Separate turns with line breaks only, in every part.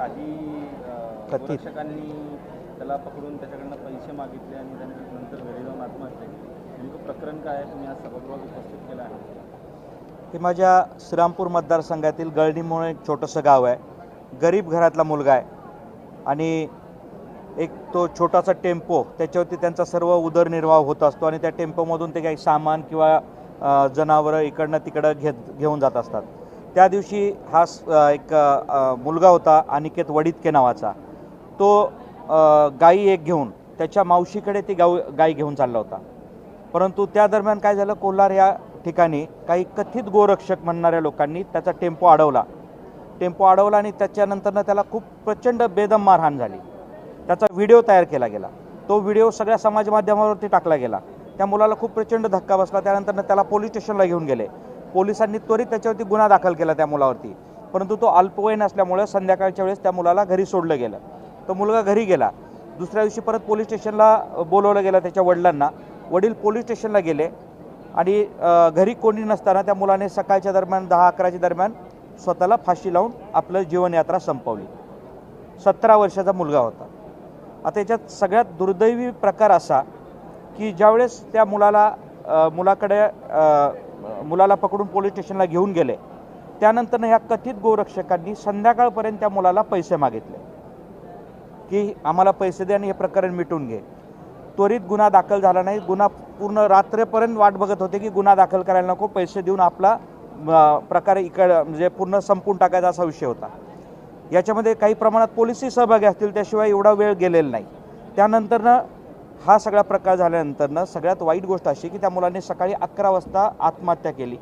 काही
कथित
गोरक्षकांनी त्याला पकडून त्याच्याकडनं पैसे मागितले आणि त्याने नंतर घरी जाऊन आत्महत्या केली. नेमकं प्रकरण काय आहे, तुम्ही आज सभागृहात उपस्थित केलं आहे?
हे माझ्या श्रीरामपूर मतदारसंघातील गळणी म्हणून एक छोटंसं गाव आहे. गरीब घरातला मुलगा आहे आणि एक तो छोटासा टेम्पो, त्याच्यावरती त्यांचा सर्व उदरनिर्वाह होत असतो आणि त्या टेम्पोमधून ते काही सामान किंवा जनावरं इकडनं तिकडं घेऊन जात असतात. त्या दिवशी हा एक मुलगा होता अनिकेत वडितके नावाचा. तो गाई एक घेऊन त्याच्या मावशीकडे ती गाई घेऊन चालला होता. परंतु त्या दरम्यान काय झालं, कोल्हार या ठिकाणी काही कथित गोरक्षक म्हणणाऱ्या लोकांनी त्याचा टेम्पो अडवला आणि त्याच्यानंतरनं त्याला खूप प्रचंड बेदम मारहाण झाली. त्याचा व्हिडिओ तयार केला गेला. तो व्हिडिओ सगळ्या समाज माध्यमावरती टाकला गेला. त्या मुलाला खूप प्रचंड धक्का बसला. त्यानंतर त्याला पोलीस स्टेशनला घेऊन गेले. पोलिसांनी त्वरित त्याच्यावरती गुन्हा दाखल केला त्या मुलावरती. परंतु तो अल्पवयीन असल्यामुळे संध्याकाळच्या वेळेस त्या मुलाला घरी सोडलं गेलं. तो मुलगा घरी गेला. दुसऱ्या दिवशी परत पोलीस स्टेशनला बोलवलं गेलं त्याच्या वडिलांना. वडील पोलीस स्टेशनला गेले आणि घरी कोणी नसताना त्या मुलाने सकाळच्या दरम्यान 10-11च्या दरम्यान स्वतःला फाशी लावून आपलं जीवनयात्रा संपवली. 17 वर्षाचा मुलगा होता. आता याच्यात सगळ्यात दुर्दैवी प्रकार असा की ज्यावेळेस त्या मुलाला पकडून पोलीस स्टेशनला घेऊन गेले, त्यानंतर ह्या कथित गोरक्षकांनी संध्याकाळपर्यंत त्या मुलाला पैसे मागितले की आम्हाला पैसे दे आणि हे प्रकरण मिटून घे. त्वरित गुन्हा दाखल झाला नाही. गुन्हा पूर्ण रात्रेपर्यंत वाट बघत होते की गुन्हा दाखल करायला नको, पैसे देऊन आपला प्रकार इकडं म्हणजे पूर्ण संपून टाकायचा असा विषय होता. याच्यामध्ये काही प्रमाणात पोलिसही सहभागी असतील, त्याशिवाय एवढा वेळ गेलेला नाही. त्यानंतरनं हा सगळा प्रकार झाल्यानंतरनं सगळ्यात वाईट गोष्ट अशी की त्या मुलाने सकाळी 11 वाजता आत्महत्या केली.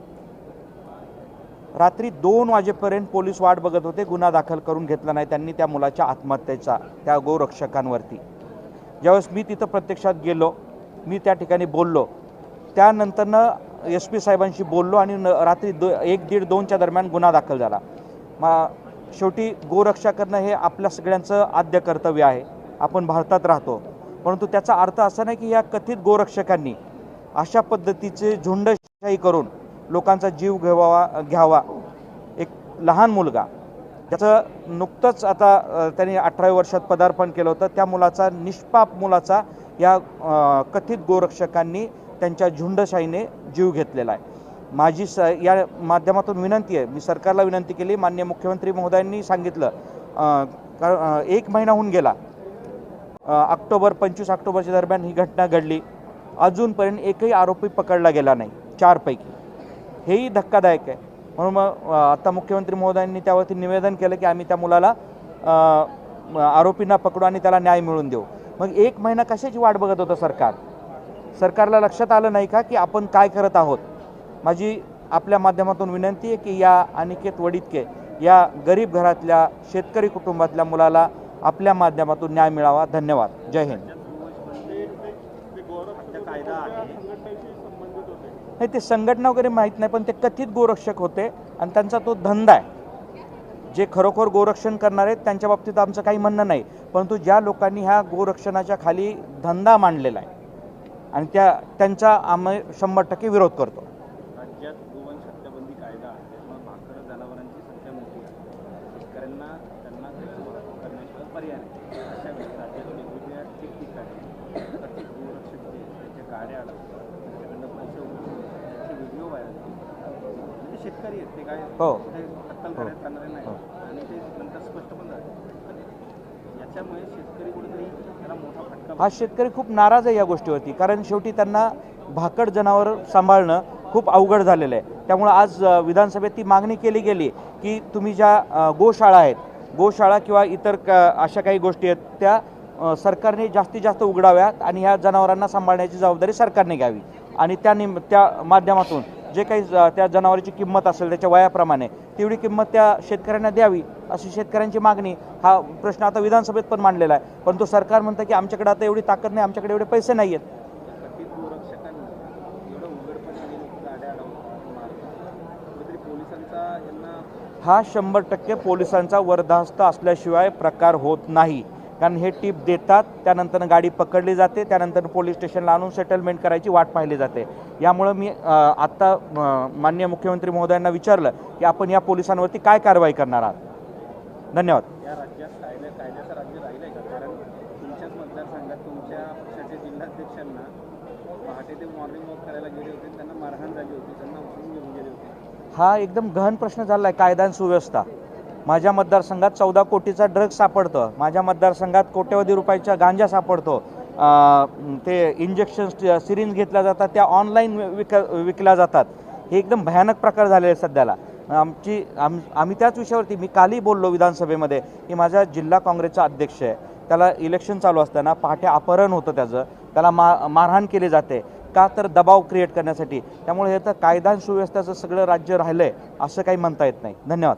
रात्री 2 वाजेपर्यंत पोलीस वाट बघत होते, गुन्हा दाखल करून घेतला नाही त्यांनी त्या मुलाच्या आत्महत्येचा, त्या गोरक्षकांवरती. ज्यावेळेस मी तिथं प्रत्यक्षात गेलो, मी त्या ठिकाणी बोललो, त्यानंतरनं SP साहेबांशी बोललो आणि रात्री 1-1:30-2च्या दरम्यान गुन्हा दाखल झाला. शेवटी गोरक्षा करणं हे आपल्या सगळ्यांचं आद्य कर्तव्य आहे. आपण भारतात राहतो. परंतु त्याचा अर्थ असा नाही की या कथित गोरक्षकांनी अशा पद्धतीचे झुंडशाही करून लोकांचा जीव घ्यावा. एक लहान मुलगा, त्याचं नुकतंच आता त्यांनी 18व्या वर्षात पदार्पण केलं होतं, त्या मुलाचा, निष्पाप मुलाचा या कथित गोरक्षकांनी त्यांच्या झुंडशाहीने जीव घेतलेला आहे. माझी या माध्यमातून विनंती आहे, मी सरकारला विनंती केली. माननीय मुख्यमंत्री महोदयांनी सांगितलं, कारण 1 महिना होऊन गेला, 25 ऑक्टोबरच्या दरम्यान ही घटना घडली. अजूनपर्यंत एकही आरोपी पकडला गेला नाही 4 पैकी. हेही धक्कादायक आहे. म्हणून मग आता मुख्यमंत्री महोदयांनी त्यावरती निवेदन केलं की आम्ही त्या मुलाला आरोपींना पकडू आणि त्याला न्याय मिळवून देऊ. मग 1 महिना कशाची वाट बघत होतं सरकार? सरकारला लक्षात आलं नाही का की आपण काय करत आहोत? माझी आपल्या माध्यमातून विनंती आहे की या अनिकेत वडितके या गरीब घरातल्या शेतकरी कुटुंबातल्या मुलाला आपल्या माध्यमातून न्याय मिळावा. धन्यवाद. जय हिंद. नाही, ते संघटना वगैरे माहीत नाही, पण ते कथित गोरक्षक होते आणि त्यांचा तो धंदा आहे. जे खरोखर गोरक्षण करणार आहेत त्यांच्या बाबतीत आमचं काही म्हणणं नाही, परंतु ज्या लोकांनी ह्या गोरक्षणाच्या खाली धंदा मांडलेला आहे आणि त्यांचा आम्ही 100% विरोध करतो.
राज्यात गोवंश हत्याबंदी कायदा आहे, त्यामुळे भाकर जनावरांची संख्या मोठी आहे. शेतकऱ्यांना त्यांना त्याची वाहतूक करण्याशिवाय पर्याय नाही. अशा वेळी राज्यात वेगवेगळ्या ठिकठिकाणी कथित गोरक्षक जे त्यांच्या गाड्या अडवतात, त्यांच्याकडनं पैसे उचलून त्याचे व्हिडिओ व्हायरल करतात. म्हणजे शेतकरी आहेत ते, काय कत्तल करायला करणारे नाही आणि ते नंतर स्पष्ट पण झाले. याच्यामुळे शेतकरी कुठेतरी त्याला मोठा फटका.
हा शेतकरी खूप नाराज आहे या गोष्टीवरती, कारण शेवटी त्यांना भाकड जनावर सांभाळणं खूप अवघड झालेलं आहे. त्यामुळे आज विधानसभेत ती मागणी केली गेली की तुम्ही ज्या गोशाळा आहेत, गोशाळा किंवा इतर अशा काही गोष्टी आहेत, त्या सरकारने जास्तीत जास्त उघडाव्यात आणि ह्या जनावरांना सांभाळण्याची जबाबदारी सरकारने घ्यावी आणि त्या माध्यमातून जे काही त्या जनावरांची किंमत असेल त्याच्या वयाप्रमाणे तेवढी किंमत त्या शेतकऱ्यांना द्यावी, अशी शेतकऱ्यांची मागणी. हा प्रश्न आता विधानसभेत पण मांडलेला आहे, परंतु सरकार म्हणतं की आमच्याकडे आता एवढी ताकद नाही, आमच्याकडे एवढे पैसे नाही आहेत. हा 100% पोलिसांचा वरदहस्त असल्याशिवाय प्रकार होत नाही. कारण हे टीप देतात, त्यानंतर गाडी पकडली जाते, त्यानंतर पोलीस स्टेशनला आणून सेटलमेंट करायची वाट पाहिली जाते. यामुळे मी आत्ता माननीय मुख्यमंत्री महोदयांना विचारलं की आपण या पोलिसांवरती काय कारवाई करणार आहात. धन्यवाद.
या राज्यात कायद्याचं राज्य राहिलं आहे का? कारण तुमच्याच मतदारसंघात तुमच्या पक्षाच्या जिल्हाध्यक्षांना पहाटे ते मॉर्निंग वॉक करायला गेले होते, त्यांना मारहाण झाली होती, त्यांना उचलून घेऊन गेले होते.
हा एकदम गहन प्रश्न झाला आहे कायदा आणि सुव्यवस्था. माझ्या मतदारसंघात 14 कोटीचा ड्रग सापडतं, माझ्या मतदारसंघात कोट्यवधी रुपयाचा गांजा सापडतो, ते इंजेक्शन सिरिंज घेतल्या जातात त्या ऑनलाईन विकल्या जातात. हे एकदम भयानक प्रकार झालेले आहेत सध्याला. आम्ही त्याच विषयावरती मी कालही बोललो विधानसभेमध्ये की माझा जिल्हा काँग्रेसचा अध्यक्ष आहे, त्याला इलेक्शन चालू असताना पहाटे अपहरण होतं त्याचं, त्याला मारहाण केली जाते का तर दबाव क्रिएट करण्यासाठी. त्यामुळे हे तर कायदा आणि सुव्यवस्थेचं सगळं राज्य राहिलं आहे असं काही म्हणता येत नाही. धन्यवाद.